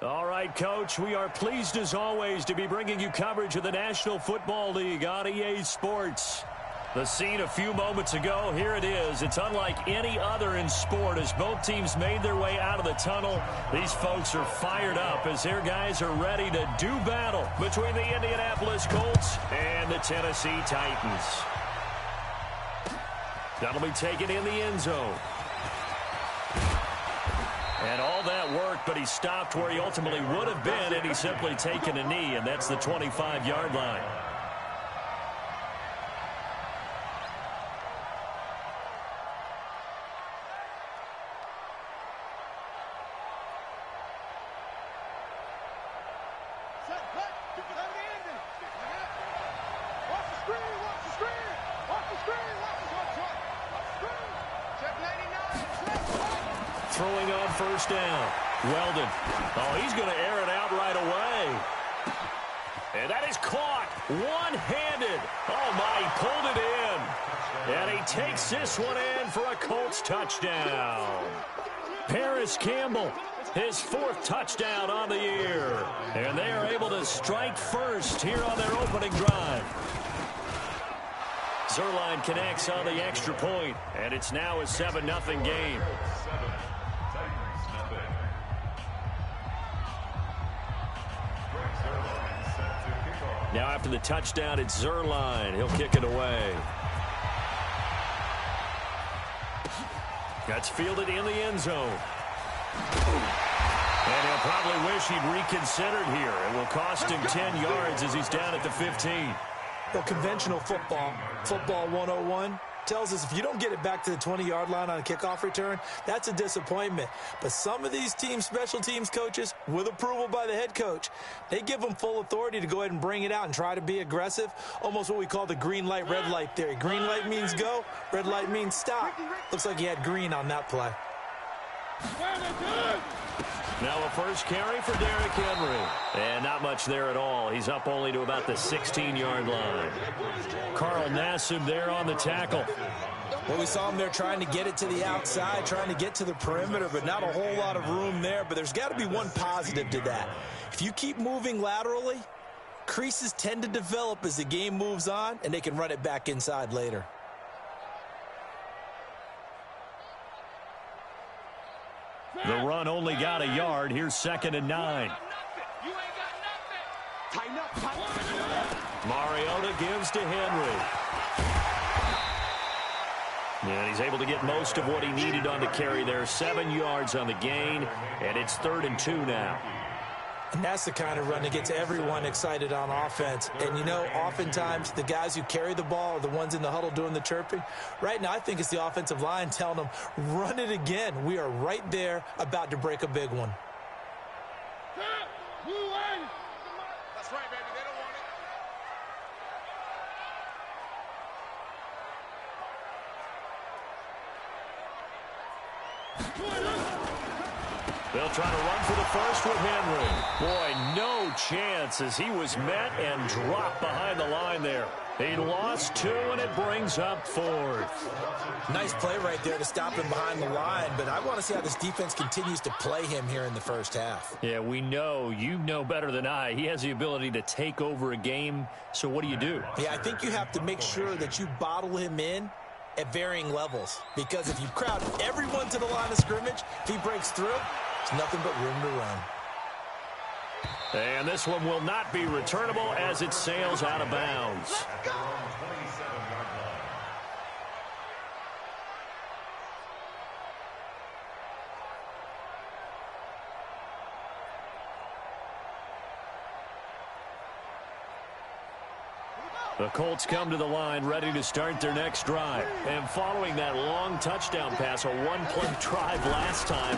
All right, Coach, we are pleased as always to be bringing you coverage of the National Football League on EA Sports. The scene a few moments ago, here it is. It's unlike any other in sport as both teams made their way out of the tunnel. These folks are fired up as their guys are ready to do battle between the Indianapolis Colts and the Tennessee Titans. That'll be taken in the end zone. And all that work, but he stopped where he ultimately would have been, and he's simply taken a knee, and that's the 25-yard line. Throwing on first down. Weldon. Oh, he's going to air it out right away. And that is caught one-handed. Oh, my, he pulled it in. And he takes this one in for a Colts touchdown. Paris Campbell, his fourth touchdown on the year. And they are able to strike first here on their opening drive. Zerline connects on the extra point, and it's now a 7-0 game. Now after the touchdown, it's Zerline. He'll kick it away. That's fielded in the end zone. And he'll probably wish he'd reconsidered here. It will cost him 10 yards as he's down at the 15. Well, conventional football 101, tells us if you don't get it back to the 20-yard line on a kickoff return, that's a disappointment. But some of these team special teams coaches, with approval by the head coach, they give them full authority to go ahead and bring it out and try to be aggressive, almost what we call the green light, red light theory. Green light means go, red light means stop. Looks like he had green on that play. Now a first carry for Derrick Henry. And not much there at all. He's up only to about the 16-yard line. Carl Nassib there on the tackle. Well, we saw him there trying to get it to the outside, trying to get to the perimeter, but not a whole lot of room there. But there's got to be one positive to that. If you keep moving laterally, creases tend to develop as the game moves on, and they can run it back inside later. The run only got a yard. Here's 2nd and 9. Mariota gives to Henry. And he's able to get most of what he needed on the carry there. 7 yards on the gain, and it's 3rd and 2 now. And that's the kind of run that gets everyone excited on offense. And, you know, oftentimes the guys who carry the ball are the ones in the huddle doing the chirping. Right now, I think it's the offensive line telling them, run it again. We are right there about to break a big one. That's right, baby. They don't want it. They'll try to run for the first with Henry. Boy, no chance as he was met and dropped behind the line there. He lost 2, and it brings up 4th. Nice play right there to stop him behind the line, but I want to see how this defense continues to play him here in the first half. Yeah, we know. You know better than I. He has the ability to take over a game, so what do? Yeah, I think you have to make sure that you bottle him in at varying levels, because if you crowd everyone to the line of scrimmage, if he breaks through, there's nothing but room to run. And this one will not be returnable as it sails out of bounds. The Colts come to the line ready to start their next drive. And following that long touchdown pass, a one-play drive last time,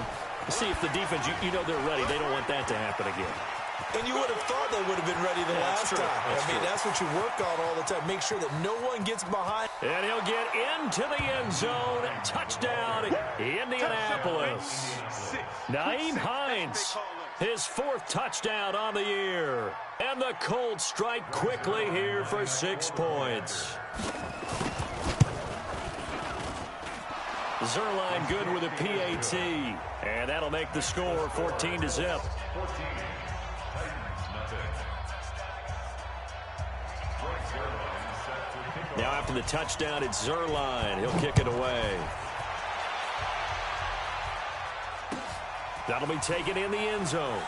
see if the defense, you know they're ready. They don't want that to happen again. And you would have thought they would have been ready the last time. I mean, that's what you work on all the time. Make sure that no one gets behind. And he'll get into the end zone. Touchdown, Indianapolis. Nyheim Hines, his 4th touchdown on the year. And the Colts strike quickly here for 6 points. Zerline good with a PAT. And that'll make the score 14-0. after the touchdown, it's Zerline. He'll kick it away. That'll be taken in the end zone.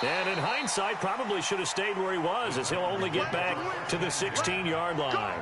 And in hindsight, probably should have stayed where he was, as he'll only get back to the 16-yard line.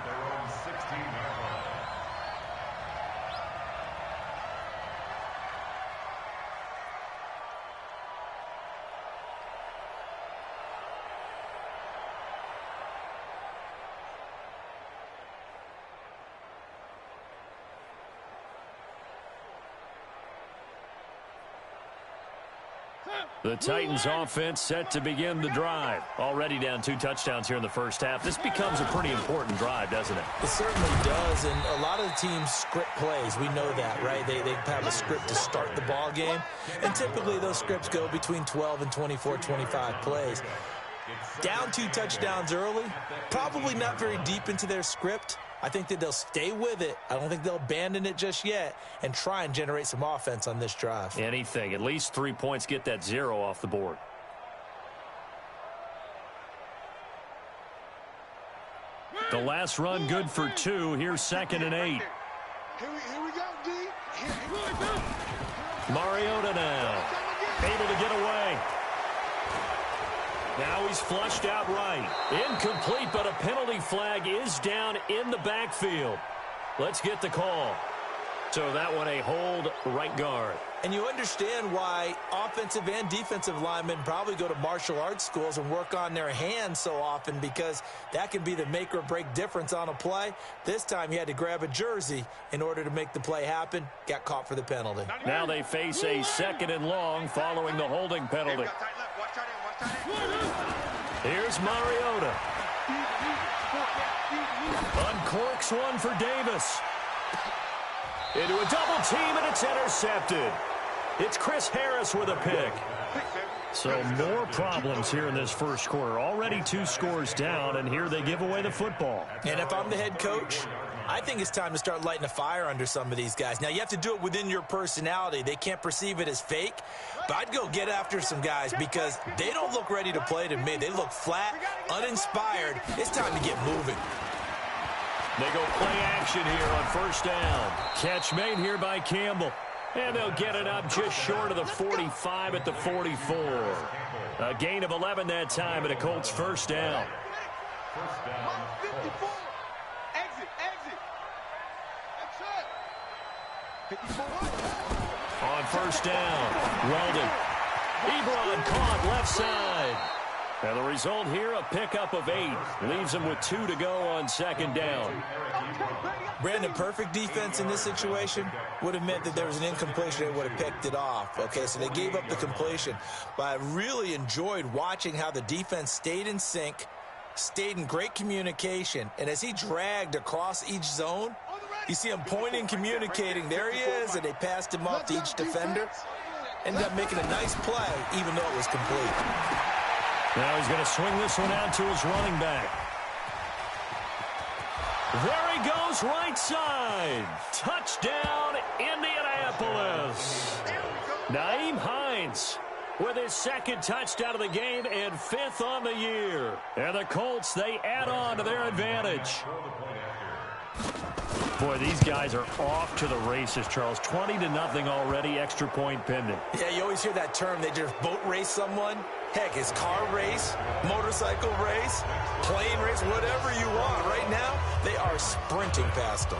The Titans offense set to begin the drive. Already down 2 touchdowns here in the first half. This becomes a pretty important drive, doesn't it? It certainly does, and a lot of the teams script plays. We know that, right? They have a script to start the ball game, and typically those scripts go between 12 and 24, 25 plays. Down 2 touchdowns early, probably not very deep into their script. I think that they'll stay with it. I don't think they'll abandon it just yet and try and generate some offense on this drive. Anything. At least 3 points, get that 0 off the board. The last run good for 2. Here's 2nd and 8. Here we go, D. Here we go. Mariota now. Able to get away. Now he's flushed out right. Incomplete, but a penalty flag is down in the backfield. Let's get the call. So that one a hold, right guard. And you understand why offensive and defensive linemen probably go to martial arts schools and work on their hands so often, because that can be the make or break difference on a play. This time he had to grab a jersey in order to make the play happen. Got caught for the penalty. Now they face a 2nd and long following the holding penalty. Here's Mariota. Uncorks one for Davis. Into a double team, and it's intercepted. It's Chris Harris with a pick. So more problems here in this first quarter. Already 2 scores down, and here they give away the football. And if I'm the head coach, I think it's time to start lighting a fire under some of these guys. Now, you have to do it within your personality. They can't perceive it as fake. But I'd go get after some guys, because they don't look ready to play to me. They look flat, uninspired. It's time to get moving. They go play action here on 1st down. Catch made here by Campbell. And they'll get it up just short of the 45 at the 44. A gain of 11 that time, and a Colts 1st down. On 1st down, Weldon. Ebron caught left side. And the result here, a pickup of 8. Leaves him with 2 to go on 2nd down. Brandon, perfect defense in this situation would have meant that there was an incompletion. They would have picked it off. Okay, so they gave up the completion. But I really enjoyed watching how the defense stayed in sync, stayed in great communication. And as he dragged across each zone, you see him pointing, communicating. There he is, and they passed him off to each defender. Ended up making a nice play, even though it was complete. Now he's going to swing this one out to his running back. There he goes, right side. Touchdown, Indianapolis. Nyheim Hines with his 2nd touchdown of the game and 5th on the year. And the Colts, they add on to their advantage. Boy, these guys are off to the races, Charles. 20-0 already, extra point pending. Yeah, you always hear that term. They just boat race someone. Heck, it's car race, motorcycle race, plane race, whatever you want. Right now, they are sprinting past them.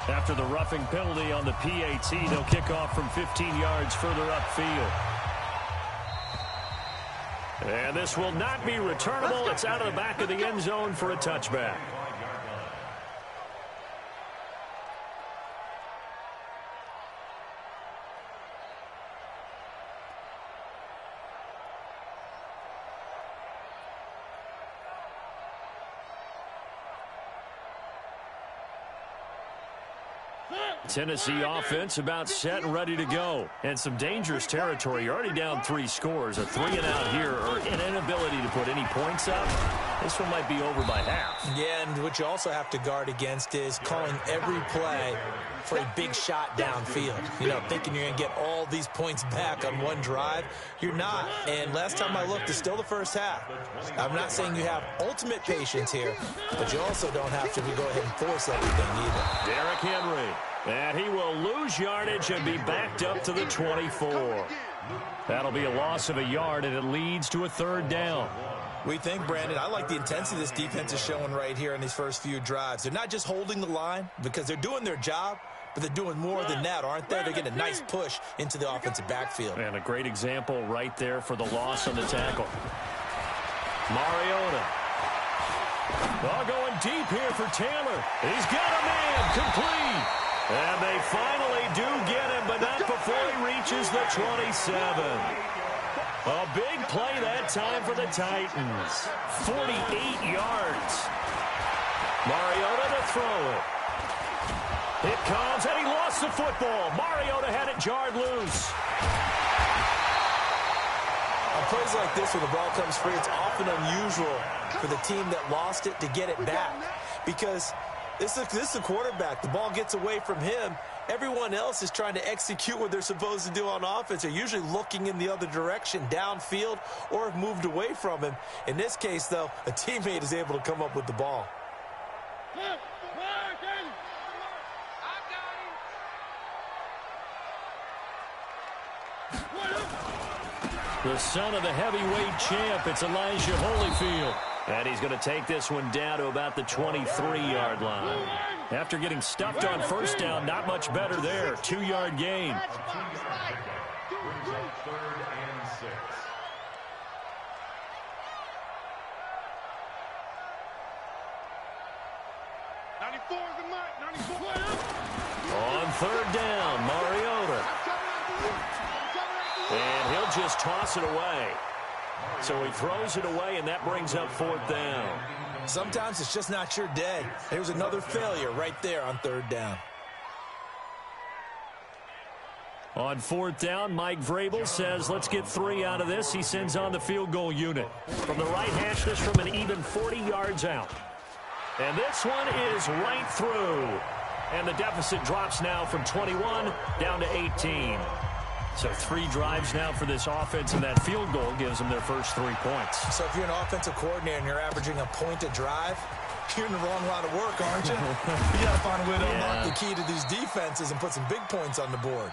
After the roughing penalty on the PAT, they'll kick off from 15 yards further upfield. And this will not be returnable. It's out of the back of the end zone for a touchback. Tennessee offense about set and ready to go. And some dangerous territory. You're already down 3 scores. A 3-and-out here, or an inability to put any points up. This one might be over by half. Yeah, and what you also have to guard against is calling every play for a big shot downfield. You know, thinking you're going to get all these points back on one drive. You're not. And last time I looked, it's still the first half. I'm not saying you have ultimate patience here, but you also don't have to go ahead and force everything either. Derrick Henry. And he will lose yardage and be backed up to the 24. That'll be a loss of a yard, and it leads to a third down. We think, Brandon, I like the intensity this defense is showing right here in these first few drives. They're not just holding the line because they're doing their job, but they're doing more than that, aren't they? They're getting a nice push into the offensive backfield. And a great example right there for the loss on the tackle. Mariota. Ball going deep here for Taylor. He's got a man complete. And they finally do get him, but not before he reaches the 27. A big play that time for the Titans. 48 yards. Mariota to throw it. It comes, and he lost the football. Mariota had it jarred loose. On plays like this where the ball comes free, it's often unusual for the team that lost it to get it back. Because this is a quarterback. The ball gets away from him. Everyone else is trying to execute what they're supposed to do on offense. They're usually looking in the other direction, downfield, or have moved away from him. In this case, though, a teammate is able to come up with the ball. The son of the heavyweight champ, it's Elijah Holyfield. And he's going to take this one down to about the 23-yard line. After getting stuffed on first down, not much better there. 2-yard gain. On third down, Mariota. And he'll just toss it away. So he throws it away, and that brings up fourth down. Sometimes it's just not your day. Here's another failure right there on third down. On fourth down, Mike Vrabel says, let's get 3 out of this. He sends on the field goal unit. From the right hash, this from an even 40 yards out. And this one is right through. And the deficit drops now from 21 down to 18. So 3 drives now for this offense, and that field goal gives them their first 3 points. So if you're an offensive coordinator and you're averaging a point a drive, you're in the wrong line of work, aren't you? You got to find a way to unlock the key to these defenses and put some big points on the board.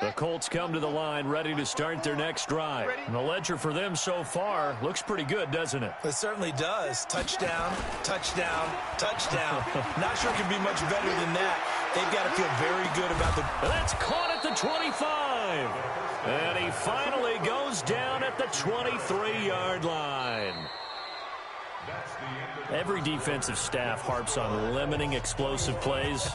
The Colts come to the line ready to start their next drive. And the ledger for them so far looks pretty good, doesn't it? It certainly does. Touchdown, touchdown, touchdown. Not sure it could be much better than that. They've got to feel very good about the... That's caught at the 25. And he finally goes down at the 23-yard line. Every defensive staff harps on limiting explosive plays.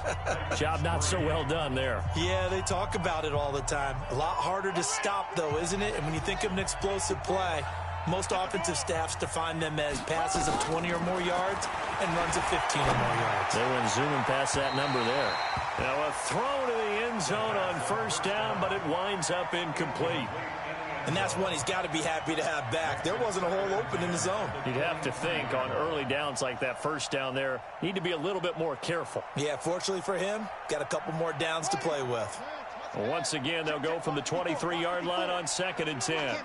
Job not so well done there. Yeah, they talk about it all the time. A lot harder to stop, though, isn't it? And when you think of an explosive play, most offensive staffs define them as passes of 20 or more yards and runs of 15 or more yards. They went zooming past that number there. Now a throw to the end zone on first down, but it winds up incomplete. And that's one he's got to be happy to have back. There wasn't a hole open in the zone. You'd have to think on early downs like that first down there, need to be a little bit more careful. Yeah, fortunately for him, got a couple more downs to play with. Well, once again, they'll go from the 23-yard line on 2nd and 10.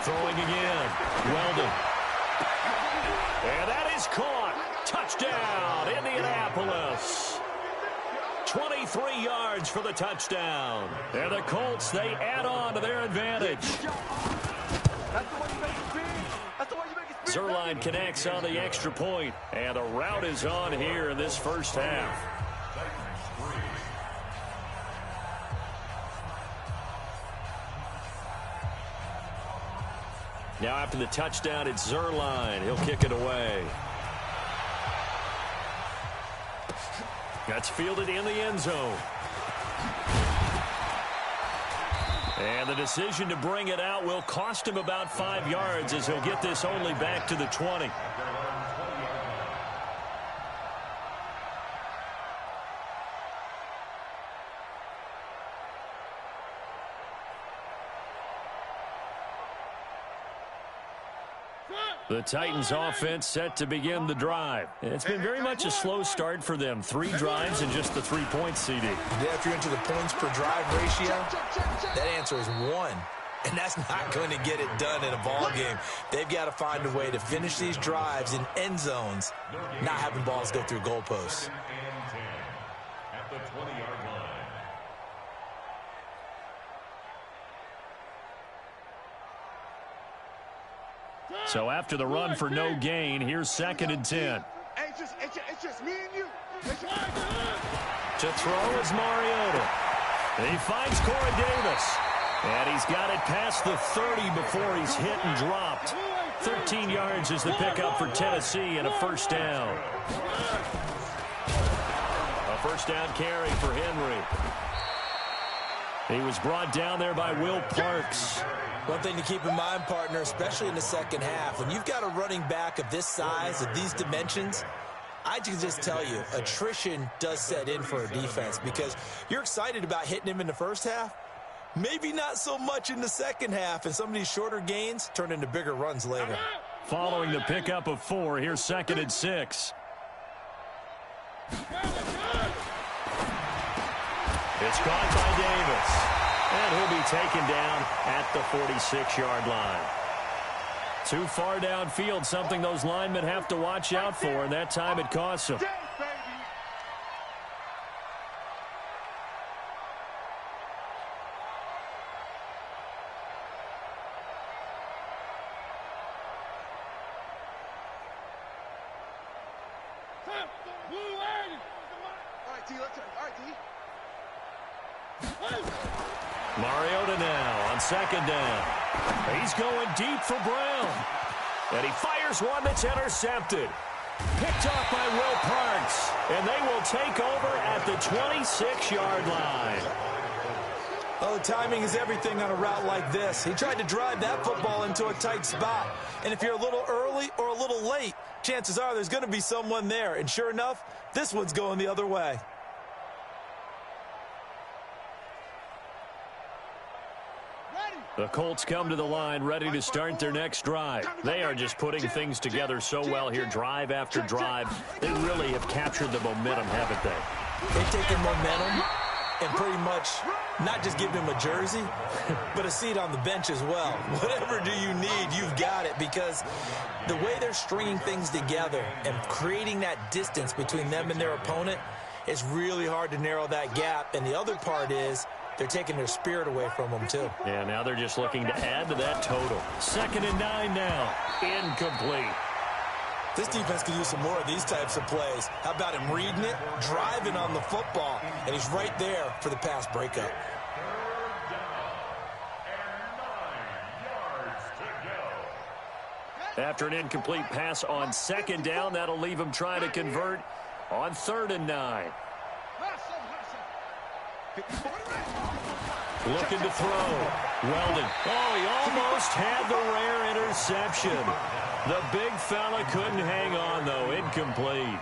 Throwing again. Weldon. And that is caught. Touchdown, Indianapolis. 23 yards for the touchdown. And the Colts, they add on to their advantage. Zerline connects on the extra point, and the route is on here in this first half. Now after the touchdown, it's Zerline. He'll kick it away. That's fielded in the end zone. And the decision to bring it out will cost him about 5 yards as he'll get this only back to the 20. The Titans offense set to begin the drive. It's been very much a slow start for them. 3 drives and just the 3 points, CD. Yeah, if you're into the points per drive ratio, that answer is 1. And that's not going to get it done in a ball game. They've got to find a way to finish these drives in end zones, not having balls go through goalposts. At the 20-yard line. So after the run for no gain, here's 2nd and 10. It's just me and you. To throw is Mariota. He finds Corey Davis. And he's got it past the 30 before he's hit and dropped. 13 yards is the pickup for Tennessee and a first down. A first down carry for Henry. He was brought down there by Will Parks. One thing to keep in mind, partner, especially in the second half, when you've got a running back of this size, of these dimensions, I can just tell you, attrition does set in for a defense because you're excited about hitting him in the first half. Maybe not so much in the second half, and some of these shorter gains turn into bigger runs later. Following the pickup of 4, here's 2nd and 6. It's caught by Davis. And he'll be taken down at the 46-yard line. Too far downfield, something those linemen have to watch out for, and that time it costs them. Mariota now on 2nd down. He's going deep for Brown. And he fires one that's intercepted. Picked off by Will Parks. And they will take over at the 26-yard line. Oh, timing is everything on a route like this. He tried to drive that football into a tight spot. And if you're a little early or a little late, chances are there's going to be someone there. And sure enough, this one's going the other way. The Colts come to the line ready to start their next drive. They are just putting things together so well here, drive after drive. They really have captured the momentum, haven't they? They've taken momentum and pretty much not just given him a jersey, but a seat on the bench as well. Whatever do you need, you've got it, because the way they're stringing things together and creating that distance between them and their opponent, it's really hard to narrow that gap. And the other part is they're taking their spirit away from them, too. Yeah, now they're just looking to add to that total. 2nd and 9 now. Incomplete. This defense could use some more of these types of plays. How about him reading it, driving on the football, and he's right there for the pass breakup. After an incomplete pass on 2nd down, that'll leave him trying to convert on 3rd and 9. Looking to throw. Weldon. Oh, he almost had the rare interception. The big fella couldn't hang on, though. Incomplete.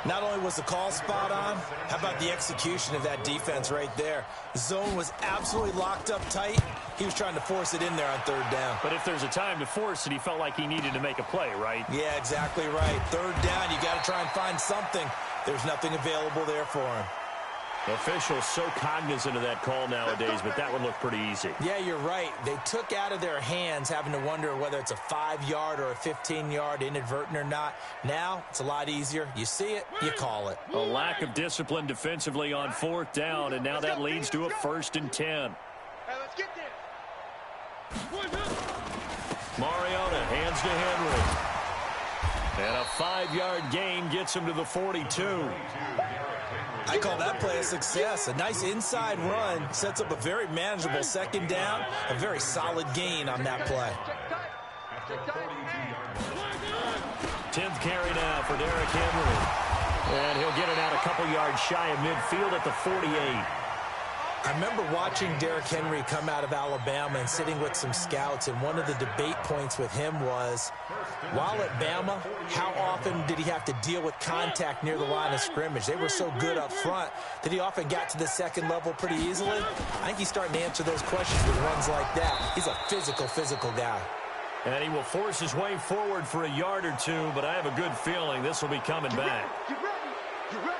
Not only was the call spot on, how about the execution of that defense right there? The zone was absolutely locked up tight. He was trying to force it in there on 3rd down. But if there's a time to force it, he felt like he needed to make a play, right? Yeah, exactly right. 3rd down, you got to try and find something. There's nothing available there for him. Officials so cognizant of that call nowadays, but that would look pretty easy. Yeah, you're right. They took out of their hands having to wonder whether it's a 5-yard or a 15-yard inadvertent or not. Now, it's a lot easier. You see it, you call it. A lack of discipline defensively on 4th down, and now that leads to a 1st and 10. Hey, let's get there. Mariota hands to Henry. And a 5-yard gain gets him to the 42. I call that play a success. A nice inside run sets up a very manageable 2nd down, a very solid gain on that play. 10th carry now for Derrick Henry. And he'll get it out a couple yards shy of midfield at the 48. I remember watching Derrick Henry come out of Alabama and sitting with some scouts, and one of the debate points with him was, while at Bama, how often did he have to deal with contact near the line of scrimmage? They were so good up front that he often got to the second level pretty easily. I think he's starting to answer those questions with runs like that. He's a physical guy. And he will force his way forward for a yard or two, but I have a good feeling this will be coming back. Get ready. Get ready.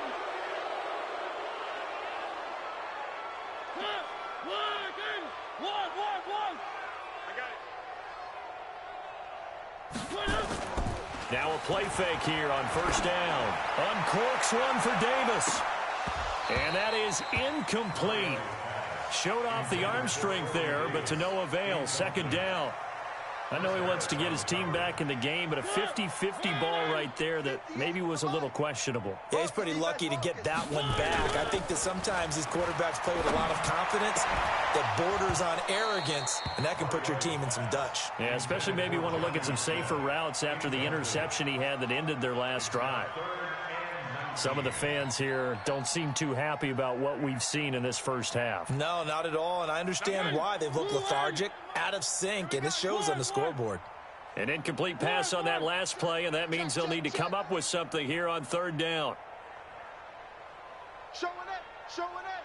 Now a play fake here on first down. Uncorks one for Davis. And that is incomplete. Showed off the arm strength there, but to no avail. Second down. I know he wants to get his team back in the game, but a 50-50 ball right there that maybe was a little questionable. Yeah, he's pretty lucky to get that one back. I think that sometimes these quarterbacks play with a lot of confidence that borders on arrogance, and that can put your team in some Dutch. Yeah, especially maybe want to look at some safer routes after the interception he had that ended their last drive. Some of the fans here don't seem too happy about what we've seen in this first half. No, not at all, and I understand why. They've looked lethargic, out of sync, and it shows on the scoreboard. An incomplete pass on that last play, and that means they'll need to come up with something here on third down. Showing it. Showing it.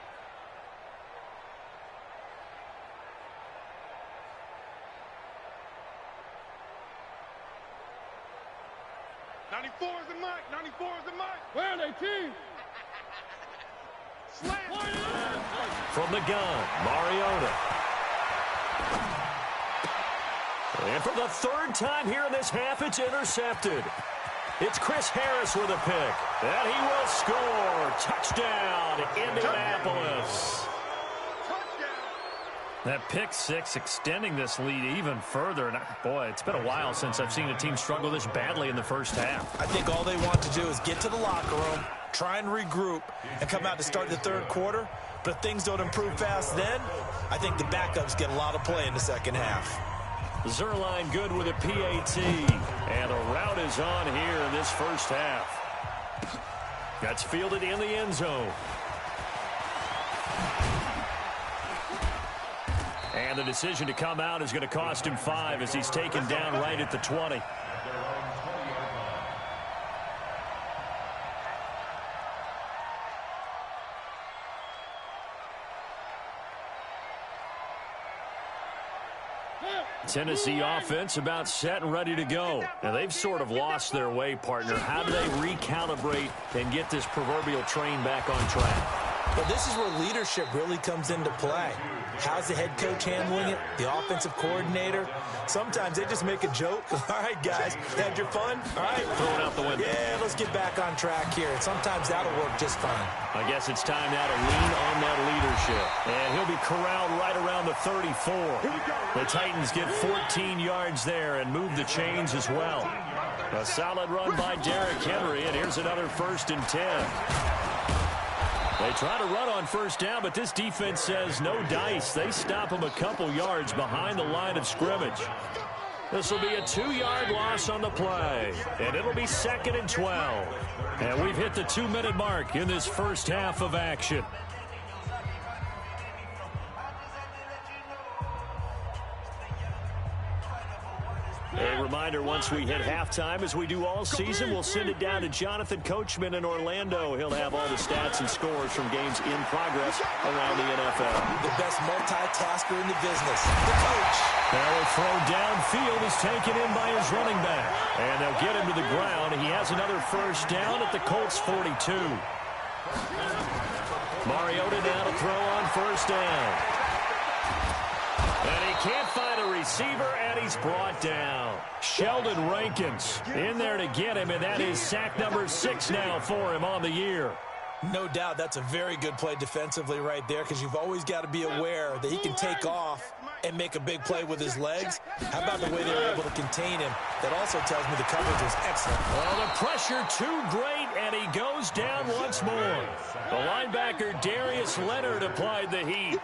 94 is the mic. 94 is the mic. Where are they, team? From the gun, Mariota. And for the third time here in this half, it's intercepted. It's Chris Harris with a pick. And he will score. Touchdown, Indianapolis. That pick six extending this lead even further. And boy, it's been a while since I've seen a team struggle this badly in the first half. I think all they want to do is get to the locker room, try and regroup, and come out to start the third quarter. But if things don't improve fast then, I think the backups get a lot of play in the second half. Zerline good with a PAT. And a route is on here in this first half. That's fielded in the end zone. And the decision to come out is going to cost him 5 as he's taken down right at the 20. Tennessee offense about set and ready to go. Now, they've sort of lost their way, partner. How do they recalibrate and get this proverbial train back on track? Well, this is where leadership really comes into play. How's the head coach handling it? The offensive coordinator? Sometimes they just make a joke. All right, guys, had your fun? All right. Throw it out the window. Yeah, let's get back on track here. And sometimes that'll work just fine. I guess it's time now to lean on that leadership. And he'll be corralled right around the 34. The Titans get 14 yards there and move the chains as well. A solid run by Derrick Henry, and here's another 1st and 10. They try to run on first down, but this defense says no dice. They stop them a couple yards behind the line of scrimmage. This will be a 2-yard loss on the play, and it'll be 2nd and 12. And we've hit the 2-minute mark in this first half of action. A reminder, once we hit halftime, as we do all season, we'll send it down to Jonathan Coachman in Orlando. He'll have all the stats and scores from games in progress around the NFL. The best multitasker in the business, the coach. Now a throw downfield is taken in by his running back. And they'll get him to the ground. He has another 1st down at the Colts 42. Mariota now to throw on 1st down. And he can't find a receiver, and he's brought down. Sheldon Rankins in there to get him, and that is sack number 6 now for him on the year. No doubt that's a very good play defensively right there, because you've always got to be aware that he can take off and make a big play with his legs. How about the way they were able to contain him? That also tells me the coverage was excellent. Well, the pressure too great, and he goes down once more. The linebacker Darius Leonard applied the heat.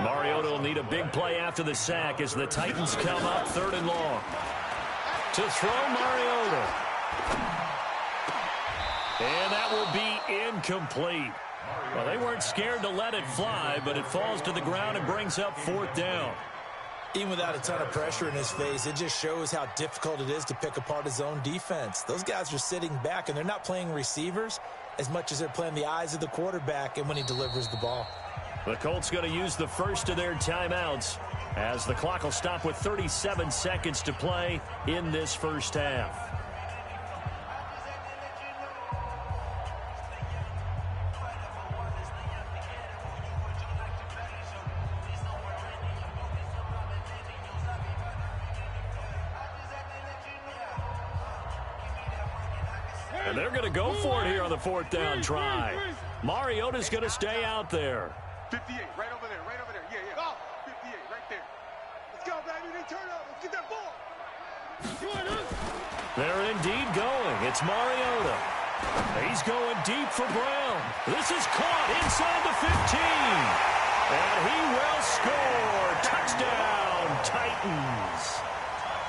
Mariota will need a big play after the sack as the Titans come up 3rd and long. To throw, Mariota. And that will be incomplete. Well, they weren't scared to let it fly, but it falls to the ground and brings up 4th down. Even without a ton of pressure in his face, it just shows how difficult it is to pick apart his own defense. Those guys are sitting back, and they're not playing receivers as much as they're playing the eyes of the quarterback and when he delivers the ball. The Colts going to use the first of their timeouts as the clock will stop with 37 seconds to play in this first half. And they're going to go for it here on the 4th down try. Mariota's going to stay out there. 58, right over there, right over there. Yeah. Go. 58, right there. Let's go, baby. They turn up. Let's get that ball. They're indeed going. It's Mariota. He's going deep for Brown. This is caught inside the 15. And he will score. Touchdown, Titans.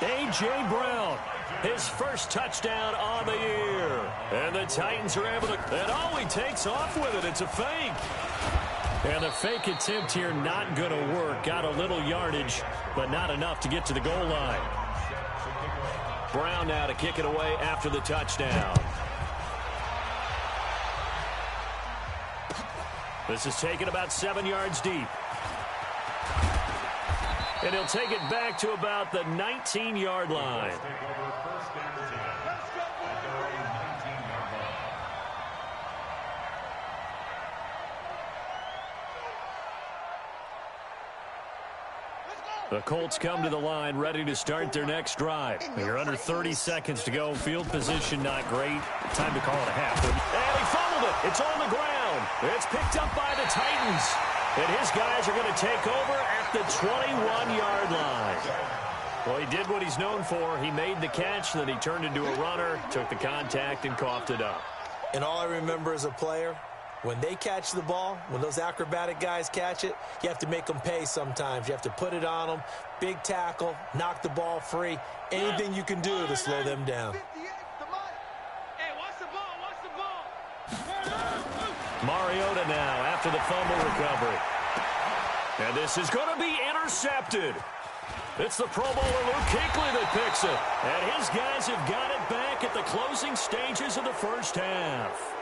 A.J. Brown, his first touchdown on the year. And the Titans are able to, and oh, he takes off with it. It's a fake. And the fake attempt here not going to work. Got a little yardage, but not enough to get to the goal line. Brown now to kick it away after the touchdown. This is taken about 7 yards deep. And he'll take it back to about the 19-yard line. The Colts come to the line ready to start their next drive. You're under 30 seconds to go. Field position not great. Time to call it a half. And he fumbled it. It's on the ground. It's picked up by the Titans. And his guys are going to take over at the 21-yard line. Well, he did what he's known for. He made the catch, then he turned into a runner, took the contact, and coughed it up. And all I remember as a player, when they catch the ball, when those acrobatic guys catch it, you have to make them pay sometimes. You have to put it on them, big tackle, knock the ball free, anything you can do to slow them down. Mariota now after the fumble recovery. And this is going to be intercepted. It's the Pro Bowler Luke Kuechly that picks it. And his guys have got it back at the closing stages of the first half.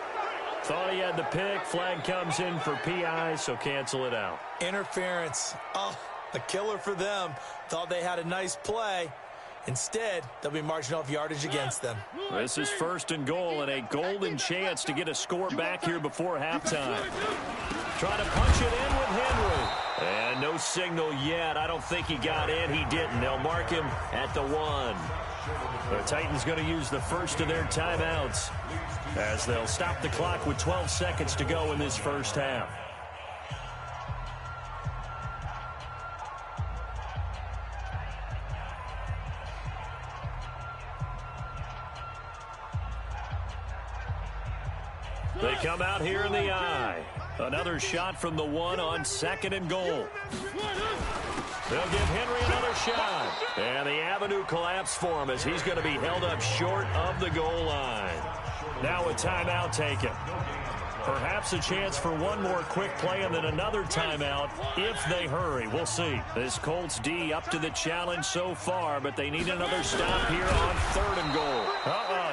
Thought he had the pick. Flag comes in for PI, so cancel it out. Interference. Oh, a killer for them. Thought they had a nice play. Instead, they'll be marching off yardage against them. This is 1st and goal and a golden chance to get a score back here before halftime. Trying to punch it in with Henry. And no signal yet. I don't think he got in. He didn't. They'll mark him at the 1. The Titans going to use the first of their timeouts as they'll stop the clock with 12 seconds to go in this first half. They come out here in the eye. Another shot from the 1 on 2nd and goal. They'll give Henry another shot. And the avenue collapsed for him as he's going to be held up short of the goal line. Now a timeout taken. Perhaps a chance for one more quick play and then another timeout if they hurry. We'll see. This Colts D up to the challenge so far, but they need another stop here on 3rd and goal.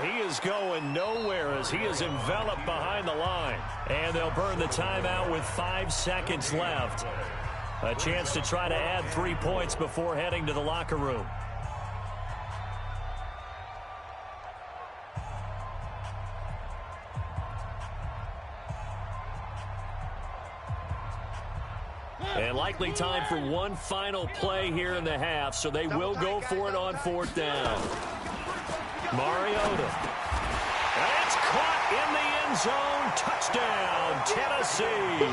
He is going nowhere as he is enveloped behind the line. And they'll burn the timeout with 5 seconds left. A chance to try to add 3 points before heading to the locker room. And likely time for one final play here in the half, so they will go for it on 4th down. Mariota. And it's caught in the end zone. Touchdown, Tennessee.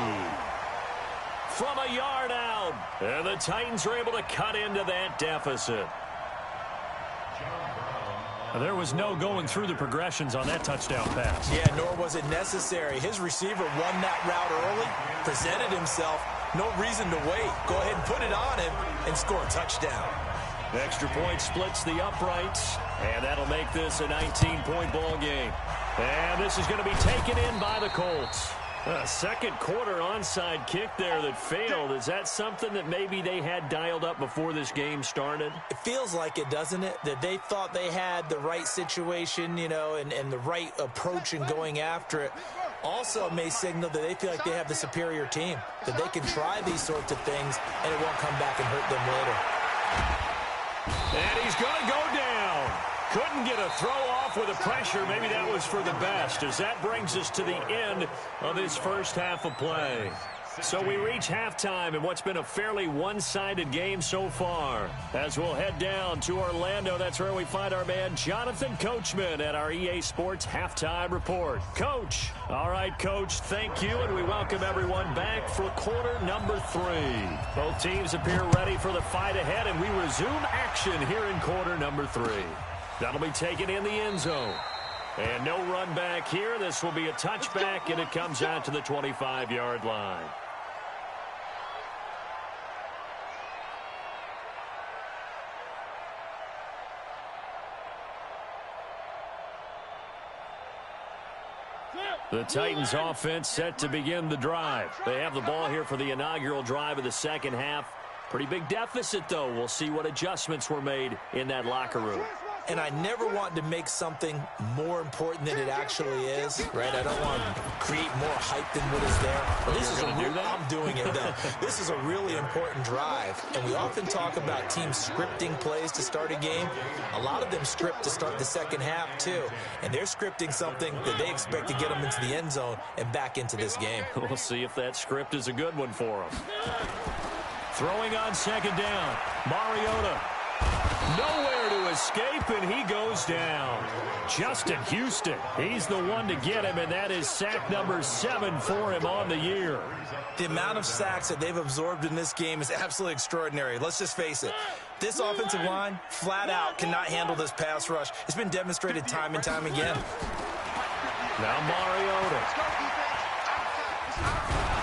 From a yard out. And the Titans are able to cut into that deficit. There was no going through the progressions on that touchdown pass. Yeah, nor was it necessary. His receiver won that route early, presented himself. No reason to wait. Go ahead and put it on him and score a touchdown. The extra point splits the uprights, and that'll make this a 19-point ball game. And this is going to be taken in by the Colts. A second quarter onside kick there that failed. Is that something that maybe they had dialed up before this game started? It feels like it, doesn't it? That they thought they had the right situation, you know, and the right approach in going after it. Also may signal that they feel like they have the superior team, that they can try these sorts of things and it won't come back and hurt them later. And he's going to go down. Couldn't get a throw off with the pressure. Maybe that was for the best, as that brings us to the end of this first half of play. So we reach halftime in what's been a fairly one-sided game so far. As we'll head down to Orlando, that's where we find our man Jonathan Coachman at our EA Sports Halftime Report. Coach. All right, Coach, thank you, and we welcome everyone back for quarter number 3. Both teams appear ready for the fight ahead, and we resume action here in quarter number 3. That'll be taken in the end zone. And no run back here. This will be a touchback, and it comes out to the 25-yard line. The Titans offense set to begin the drive. They have the ball here for the inaugural drive of the second half. Pretty big deficit, though. We'll see what adjustments were made in that locker room. And I never want to make something more important than it actually is, right? I don't want to create more hype than what is there. This is I'm doing it, though. This is a really important drive. And we often talk about teams scripting plays to start a game. A lot of them script to start the second half, too. And they're scripting something that they expect to get them into the end zone and back into this game. We'll see if that script is a good one for them. Throwing on second down. Mariota. Nowhere to escape, and he goes down. Justin Houston, he's the one to get him, and that is sack number 7 for him on the year. The amount of sacks that they've absorbed in this game is absolutely extraordinary. Let's just face it. This offensive line, flat out, cannot handle this pass rush. It's been demonstrated time and time again. Now Mariota.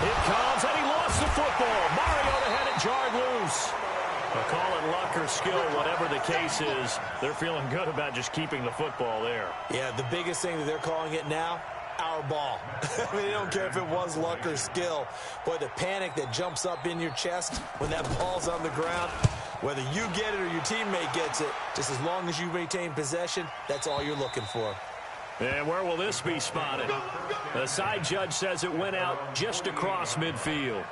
It comes, and he lost the football. Mariota had it jarred loose. They'll call it luck or skill, whatever the case is. They're feeling good about just keeping the football there. Yeah, the biggest thing that they're calling it now, our ball. I mean, they don't care if it was luck or skill. Boy, the panic that jumps up in your chest when that ball's on the ground, whether you get it or your teammate gets it, just as long as you maintain possession, that's all you're looking for. And where will this be spotted? The side judge says it went out just across midfield.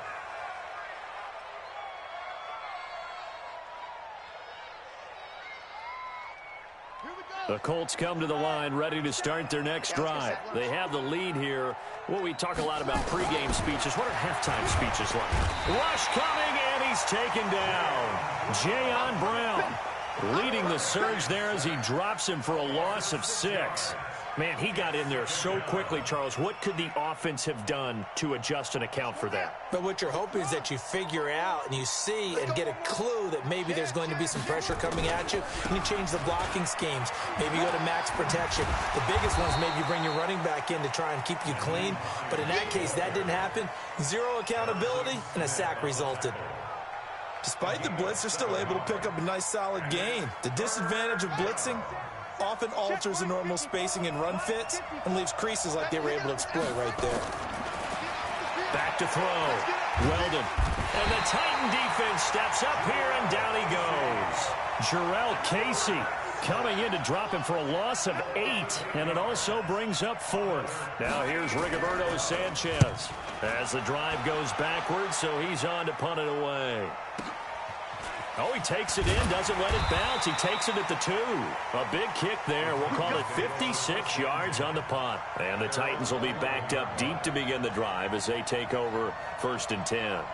The Colts come to the line ready to start their next drive. They have the lead here. Well, we talk a lot about pregame speeches. What are halftime speeches like? Rush coming, and he's taken down. Jayon Brown leading the surge there as he drops him for a loss of 6. Man, he got in there so quickly, Charles. What could the offense have done to adjust and account for that? But what you're hoping is that you figure out and you see and get a clue that maybe there's going to be some pressure coming at you, and you change the blocking schemes. Maybe you go to max protection. The biggest one is maybe you bring your running back in to try and keep you clean. But in that case, that didn't happen. 0 accountability, and a sack resulted. Despite the blitz, they're still able to pick up a nice, solid gain. The disadvantage of blitzing often alters the normal spacing and run fits and leaves creases like they were able to exploit right there. Back to throw. Weldon. And the Titan defense steps up here, and down he goes. Jarrell Casey coming in to drop him for a loss of 8, and it also brings up 4th. Now here's Rigoberto Sanchez as the drive goes backwards, so he's on to punt it away. Oh, he takes it in, doesn't let it bounce. He takes it at the 2. A big kick there. We'll call it 56 yards on the punt. And the Titans will be backed up deep to begin the drive as they take over 1st and 10.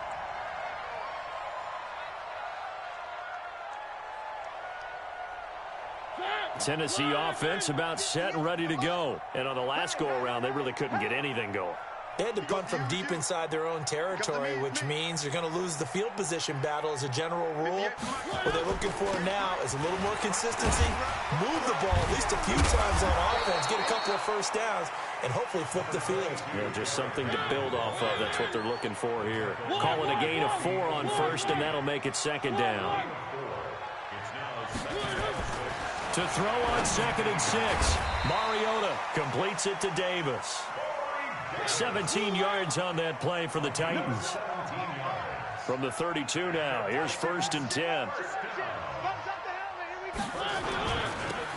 Tennessee offense about set and ready to go. And on the last go-around, they really couldn't get anything going. They had to punt from deep inside their own territory, which means you're going to lose the field position battle as a general rule. What they're looking for now is a little more consistency, move the ball at least a few times on offense, get a couple of first downs, and hopefully flip the field. Yeah, just something to build off of. That's what they're looking for here. Call it a gain of 4 on 1st, and that'll make it 2nd down. To throw on 2nd and 6. Mariota completes it to Davis. 17 yards on that play for the Titans. From the 32 now, here's 1st and 10.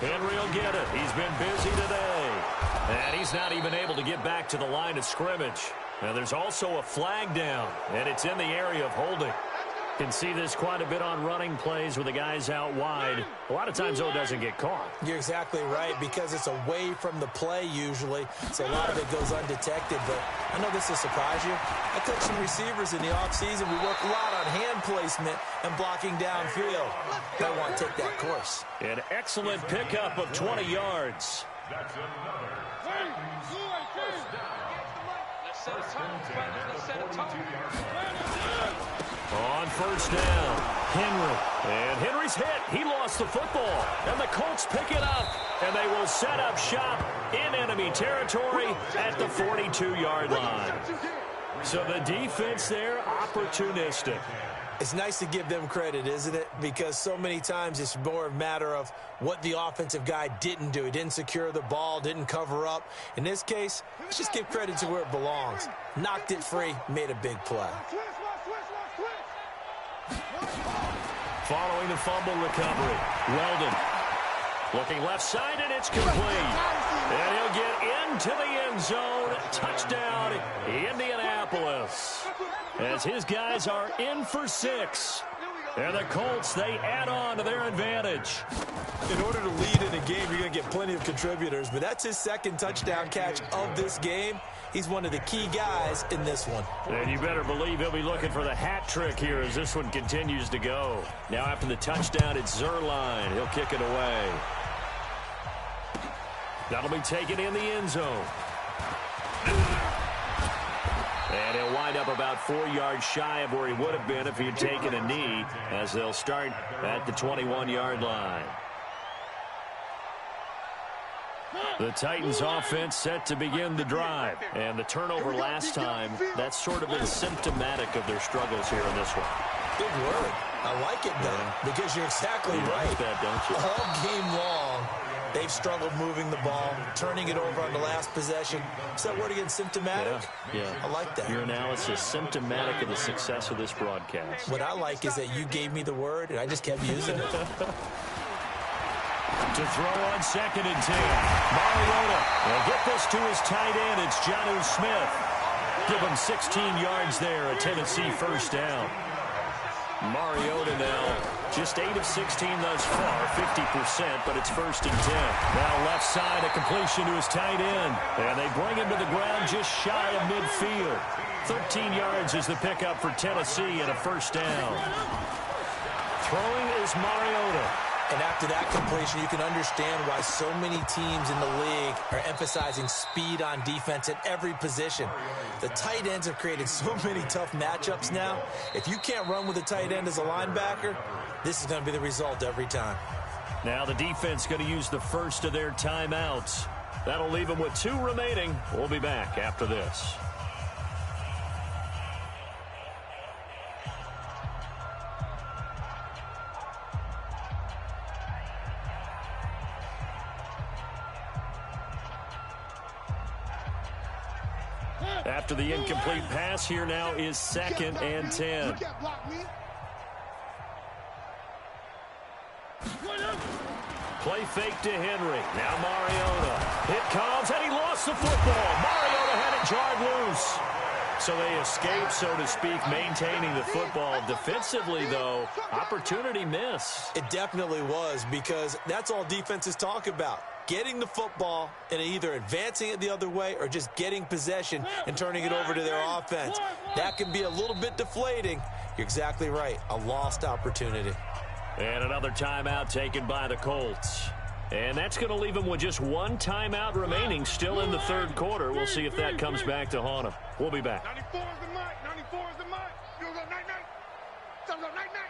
Henry will get it. He's been busy today. And he's not even able to get back to the line of scrimmage. Now there's also a flag down, and it's in the area of holding. Can see this quite a bit on running plays with the guys out wide. A lot of times, though, it doesn't get caught. You're exactly right, because it's away from the play usually, so a lot of it goes undetected. But I know this will surprise you. I coach some receivers in the offseason. We work a lot on hand placement and blocking downfield. They want to take that course. An excellent pickup of 20 yards. That's another first down. Let's set a tone. On 1st down, Henry. And Henry's hit. He lost the football. And the Colts pick it up. And they will set up shop in enemy territory at the 42-yard line. So the defense there, opportunistic. It's nice to give them credit, isn't it? Because so many times it's more a matter of what the offensive guy didn't do. He didn't secure the ball, didn't cover up. In this case, let's just give credit to where it belongs. Knocked it free, made a big play. Following the fumble recovery, Weldon looking left side, and it's complete. And he'll get into the end zone. Touchdown, Indianapolis. As his guys are in for 6. And the Colts, they add on to their advantage. In order to lead in a game, you're going to get plenty of contributors. But that's his 2nd touchdown catch of this game. He's one of the key guys in this one. And you better believe he'll be looking for the hat trick here as this one continues to go. Now after the touchdown, it's Zerline. He'll kick it away. That'll be taken in the end zone. And he'll wind up about 4 yards shy of where he would have been if he had taken a knee, as they'll start at the 21-yard line. The Titans offense set to begin the drive. And the turnover last time, that's sort of been symptomatic of their struggles here in this one. Big word. I like it, though, because you're exactly right. Like that, don't you? All game long, they've struggled moving the ball, turning it over on the last possession. Is that word again, symptomatic? Yeah. I like that. Your analysis symptomatic of the success of this broadcast. What I like is that you gave me the word, and I just kept using it. To throw on 2nd and 10. Mariota will get this to his tight end. It's Jonnu Smith. Give him 16 yards there, a Tennessee 1st down. Mariota now just 8 of 16 thus far, 50%, but it's 1st and 10. Now left side, a completion to his tight end. And they bring him to the ground just shy of midfield. 13 yards is the pickup for Tennessee and a 1st down. Throwing is Mariota. And after that completion, you can understand why so many teams in the league are emphasizing speed on defense at every position. The tight ends have created so many tough matchups now. If you can't run with a tight end as a linebacker, this is going to be the result every time. Now the defense going to use the first of their timeouts. That'll leave them with 2 remaining. We'll be back after this. After the incomplete pass, here now is 2nd and 10. Play fake to Henry. Now Mariota. It comes, and he lost the football. Mariota had it jarred loose. So they escape, so to speak, maintaining the football. Defensively, though, opportunity miss. It definitely was, because that's all defenses talk about. Getting the football and either advancing it the other way or just getting possession and turning it over to their offense. That can be a little bit deflating. You're exactly right. A lost opportunity. And another timeout taken by the Colts. And that's going to leave them with just 1 timeout remaining still in the 3rd quarter. We'll see if that comes back to haunt them. We'll be back. 94 is the mic. 94 is the mic. You go night-night. So go night-night.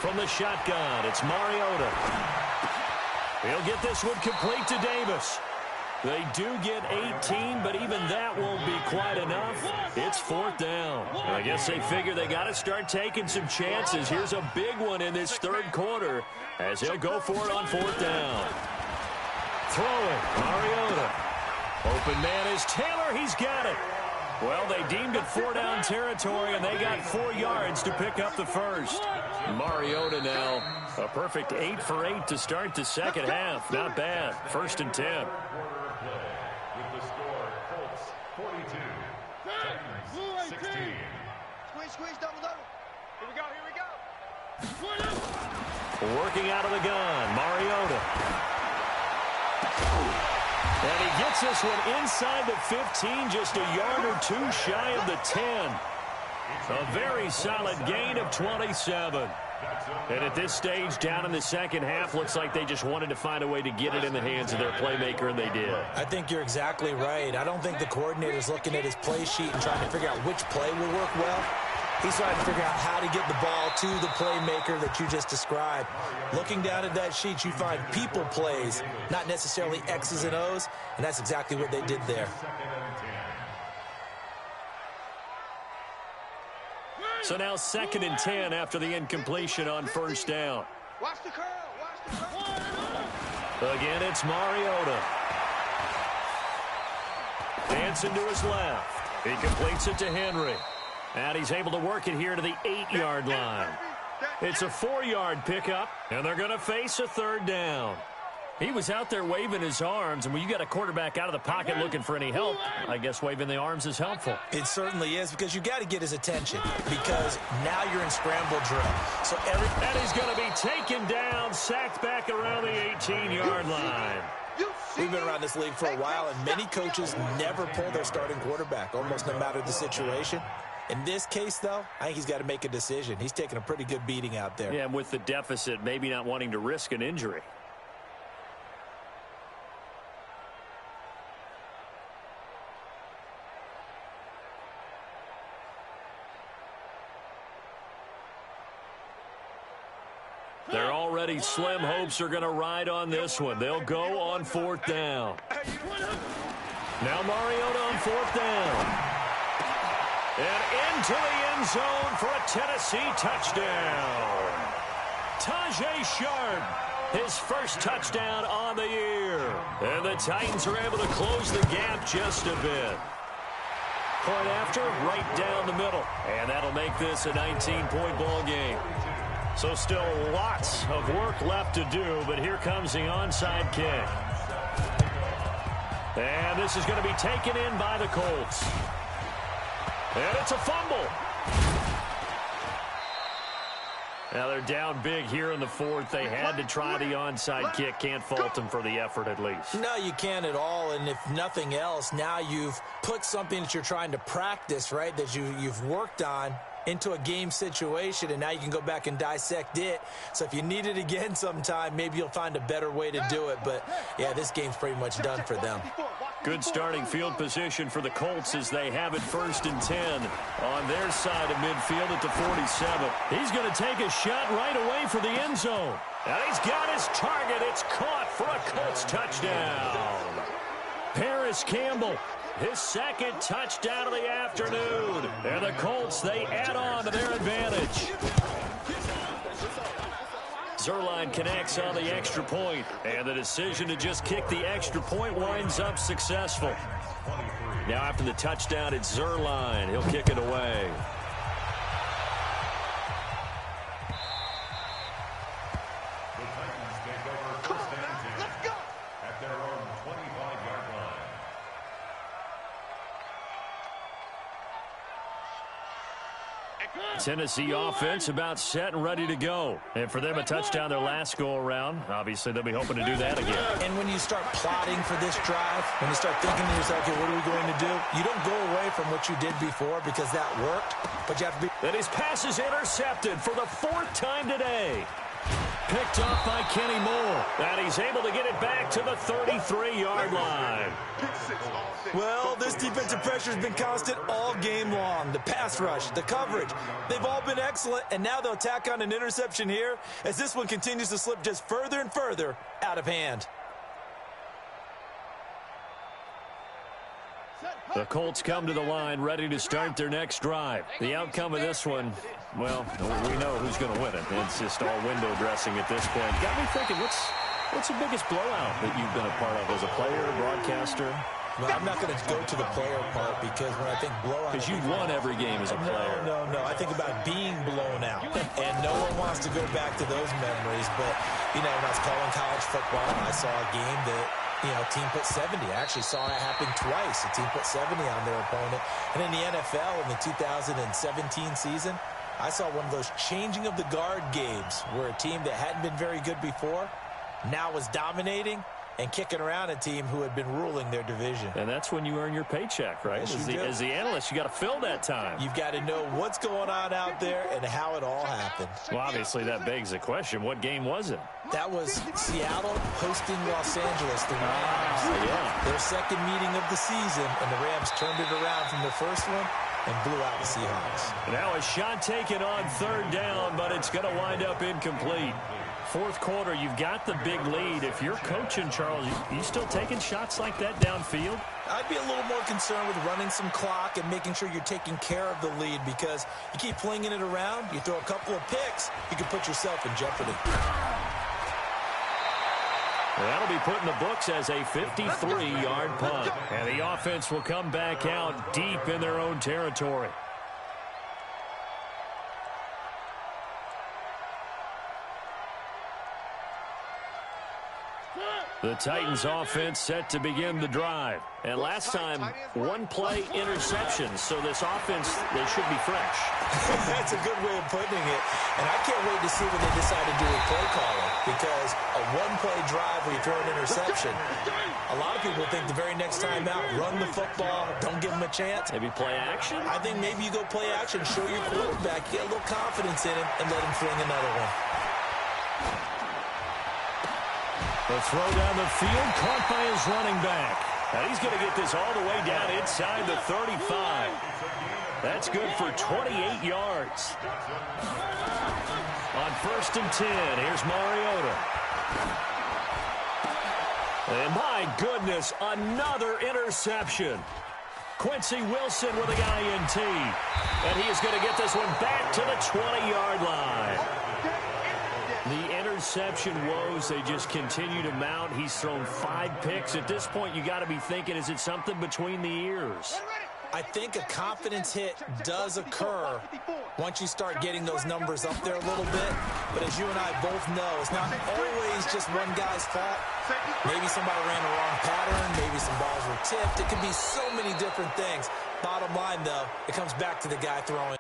from the shotgun. It's Mariota. He'll get this one complete to Davis. They do get 18, but even that won't be quite enough. It's 4th down. I guess they figure they got to start taking some chances. Here's a big one in this third quarter as he'll go for it on 4th down. Throwing, Mariota. Open man is Taylor. He's got it. Well, they deemed it 4-down territory, and they got 4 yards to pick up the first. Mariota now, a perfect 8 for 8 to start the second half. Not bad. 1st and 10. With the score, Colts 42, Titans 16. Squeeze, double. Here we go. Working out of the gun, Mariota. And he gets this one inside the 15, just a yard or 2 shy of the 10. A very solid gain of 27. And at this stage, down in the second half, looks like they just wanted to find a way to get it in the hands of their playmaker, and they did. I think you're exactly right. I don't think the coordinator's looking at his play sheet and trying to figure out which play will work well. He's trying to figure out how to get the ball to the playmaker that you just described. Looking down at that sheet, you find people plays, not necessarily X's and O's, and that's exactly what they did there. So now 2nd and 10 after the incompletion on 1st down. Watch the curl. Again, it's Mariota. Dancing to his left. He completes it to Henry. And he's able to work it here to the 8-yard line. It's a 4-yard pickup, and they're going to face a 3rd down. He was out there waving his arms, and when you got a quarterback out of the pocket looking for any help, I guess waving the arms is helpful. It certainly is, because you got to get his attention, because now you're in scramble drill. So and he's going to be taken down, sacked back around the 18-yard line. We've been around this league for a while, and many coaches never pull their starting quarterback, almost no matter the situation. In this case, though, I think he's got to make a decision. He's taking a pretty good beating out there. Yeah, and with the deficit, maybe not wanting to risk an injury. Their already slim hopes are going to ride on this one. They'll go on 4th down. Now Mariota on 4th down. And into the end zone for a Tennessee touchdown. Tajay Sharp, his first touchdown on the year. And the Titans are able to close the gap just a bit. Point after, right down the middle. And that'll make this a 19-point ball game. So still lots of work left to do, but here comes the onside kick. And this is going to be taken in by the Colts. And it's a fumble. Now they're down big here in the 4th. They had to try the onside kick. Can't fault them for the effort at least. No, you can't at all. And if nothing else, now you've put something that you're trying to practice, right, that you've worked on into a game situation, and now you can go back and dissect it. So if you need it again sometime, maybe you'll find a better way to do it. But, yeah, this game's pretty much done for them. Good starting field position for the Colts as they have it 1st and 10 on their side of midfield at the 47. He's going to take a shot right away for the end zone. And he's got his target. It's caught for a Colts touchdown. Paris Campbell, his 2nd touchdown of the afternoon. And the Colts, they add on to their advantage. Zuerlein connects on the extra point, and the decision to just kick the extra point winds up successful. Now after the touchdown, it's Zuerlein. He'll kick it away. The Titans take over 1st and 10 at their own 25-yard line. Tennessee offense about set and ready to go. And for them, a touchdown their last go-around. Obviously, they'll be hoping to do that again. And when you start plotting for this drive, when you start thinking to yourself, okay, what are we going to do? You don't go away from what you did before because that worked, but you have to be... Then his pass is intercepted for the 4th time today. Picked off by Kenny Moore. And he's able to get it back to the 33-yard line. Well, this defensive pressure has been constant all game long. The pass rush, the coverage, they've all been excellent, and now they'll tack on an interception here as this one continues to slip just further and further out of hand. The Colts come to the line ready to start their next drive. The outcome of this one, well, we know who's going to win it. It's just all window dressing at this point. Got me thinking, what's the biggest blowout that you've been a part of as a player, broadcaster? Well, I'm not going to go to the player part because when I think blowout... Because you've won every game as a player. No. I think about being blown out. And no one wants to go back to those memories. But, when I was calling college football, I saw a game that, team put 70. I actually saw it happen twice. A team put 70 on their opponent. And in the NFL, in the 2017 season, I saw one of those changing of the guard games where a team that hadn't been very good before now was dominating and kicking around a team who had been ruling their division. And that's when you earn your paycheck, right? Yes, as the analyst, you got to fill that time. You've got to know what's going on out there and how it all happened. Well, obviously, that begs the question, what game was it? That was Seattle hosting Los Angeles, the Rams. Their second meeting of the season, and the Rams turned it around from the first one and blew out the Seahawks. Now a shot taken on third down, but it's going to wind up incomplete. Fourth quarter, you've got the big lead. If you're coaching, Charles, you still taking shots like that downfield? I'd be a little more concerned with running some clock and making sure you're taking care of the lead because you keep flinging it around, you throw a couple of picks, you can put yourself in jeopardy. That'll be put in the books as a 53-yard punt. And the offense will come back out deep in their own territory. The Titans offense set to begin the drive. And last time, one-play interception. So this offense, they should be fresh. That's a good way of putting it. And I can't wait to see what they decide to do with play calling. Because a one-play drive where you throw an interception, a lot of people think the very next time out, run the football, don't give them a chance. Maybe play action? I think maybe you go play action, show your quarterback, get a little confidence in him, and let him fling another one. The throw down the field, caught by his running back. And he's going to get this all the way down inside the 35. That's good for 28 yards. On 1st and 10, here's Mariota. And my goodness, another interception. Quincy Wilson with a INT. And he is going to get this one back to the 20-yard line. The interception woes, they just continue to mount. He's thrown 5 picks. At this point, you got to be thinking, is it something between the ears? I think a confidence hit does occur once you start getting those numbers up there a little bit. But as you and I both know, it's not always just one guy's fault. Maybe somebody ran the wrong pattern. Maybe some balls were tipped. It could be so many different things. Bottom line, though, it comes back to the guy throwing.